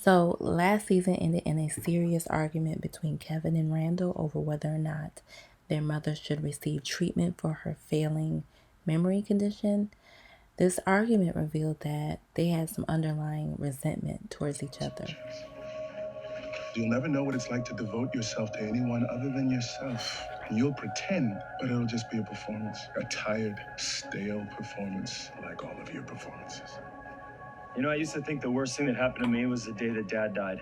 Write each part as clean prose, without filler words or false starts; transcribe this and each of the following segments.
So, last season ended in a serious argument between Kevin and Randall over whether or not their mother should receive treatment for her failing memory condition. This argument revealed that they had some underlying resentment towards each other. You'll never know what it's like to devote yourself to anyone other than yourself. You'll pretend, but it'll just be a performance. A tired, stale performance, like all of your performances. You know, I used to think the worst thing that happened to me was the day that Dad died.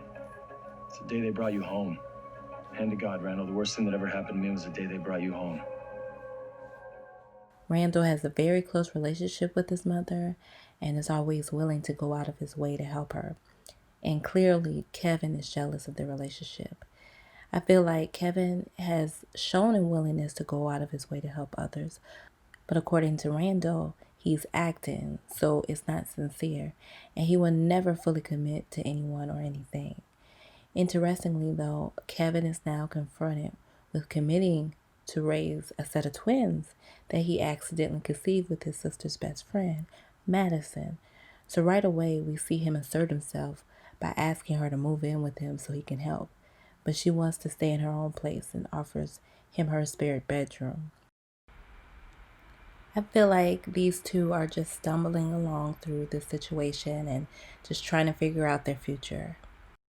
It's the day they brought you home. Hand to God, Randall, the worst thing that ever happened to me was the day they brought you home. Randall has a very close relationship with his mother and is always willing to go out of his way to help her. And clearly, Kevin is jealous of their relationship. I feel like Kevin has shown a willingness to go out of his way to help others, but according to Randall, he's acting, so it's not sincere, and he will never fully commit to anyone or anything. Interestingly, though, Kevin is now confronted with committing to raise a set of twins that he accidentally conceived with his sister's best friend, Madison. So right away, we see him assert himself by asking her to move in with him so he can help. But she wants to stay in her own place and offers him her spare bedroom. I feel like these two are just stumbling along through this situation and just trying to figure out their future.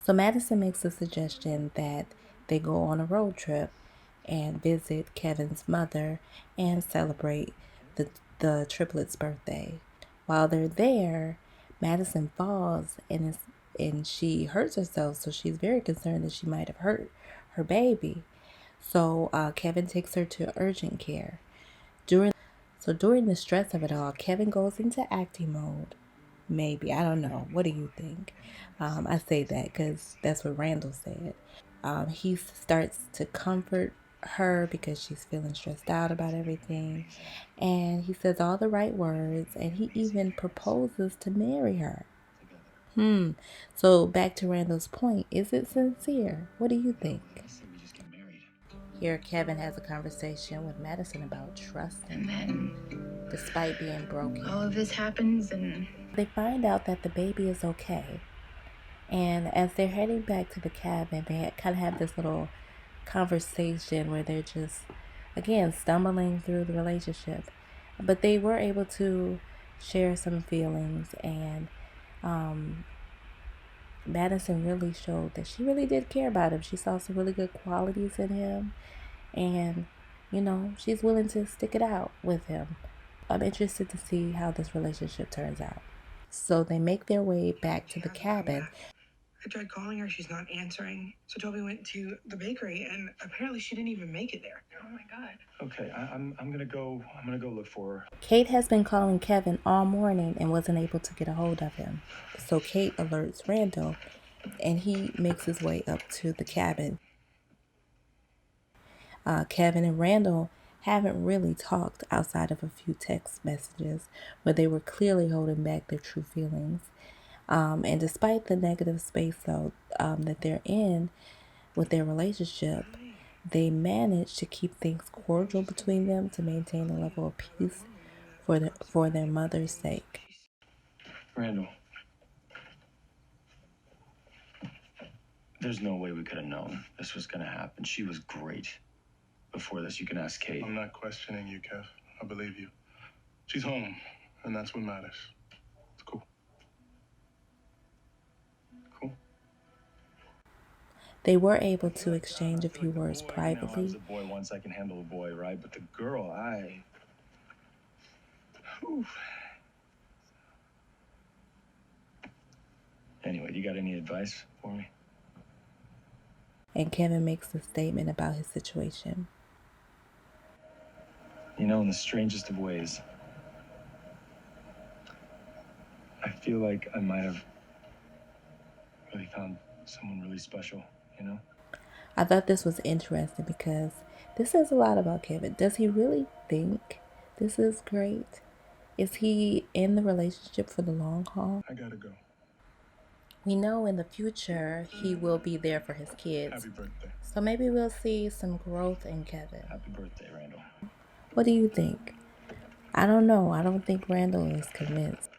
So Madison makes a suggestion that they go on a road trip and visit Kevin's mother and celebrate the triplets' birthday. While they're there, Madison falls and she hurts herself, so she's very concerned that she might have hurt her baby. So Kevin takes her to urgent care. During the stress of it all, Kevin goes into acting mode. Maybe. I don't know. What do you think? I say that because that's what Randall said. He starts to comfort her because she's feeling stressed out about everything. And he says all the right words. And he even proposes to marry her. So back to Randall's point. Is it sincere? What do you think? Here, Kevin has a conversation with Madison about trusting And despite being broken. all of this happens, and They find out that the baby is okay. And as they're heading back to the cabin, they kind of have this little conversation where they're just, again, stumbling through the relationship. But they were able to share some feelings, and Madison really showed that she really did care about him. She saw some really good qualities in him, and, she's willing to stick it out with him. I'm interested to see how this relationship turns out. So they make their way back to the cabin. I tried calling her, she's not answering. So Toby went to the bakery, and apparently she didn't even make it there. oh my God. Okay, I'm gonna go. I'm gonna go look for her. Kate has been calling Kevin all morning and wasn't able to get a hold of him. So Kate alerts Randall, and he makes his way up to the cabin. Kevin and Randall haven't really talked outside of a few text messages where they were clearly holding back their true feelings. And despite the negative space, though, that they're in with their relationship, they manage to keep things cordial between them to maintain a level of peace for their mother's sake. Randall, there's no way we could have known this was gonna happen. She was great. Before this, you can ask Kate. I'm not questioning you, Kev. I believe you. She's home, and that's what matters. It's cool. Cool. They were able to exchange a few words I was privately. a boy once, I can handle a boy, right? But the girl, Whew. Anyway, you got any advice for me? And Kevin makes a statement about his situation. You know, in the strangest of ways, I feel like I might have really found someone really special, you know? I thought this was interesting because this says a lot about Kevin. Does he really think this is great? Is he in the relationship for the long haul? I gotta go. We know in the future he will be there for his kids. Happy birthday. So maybe we'll see some growth in Kevin. Happy birthday, Randall. What do you think? I don't know. I don't think Randall is convinced.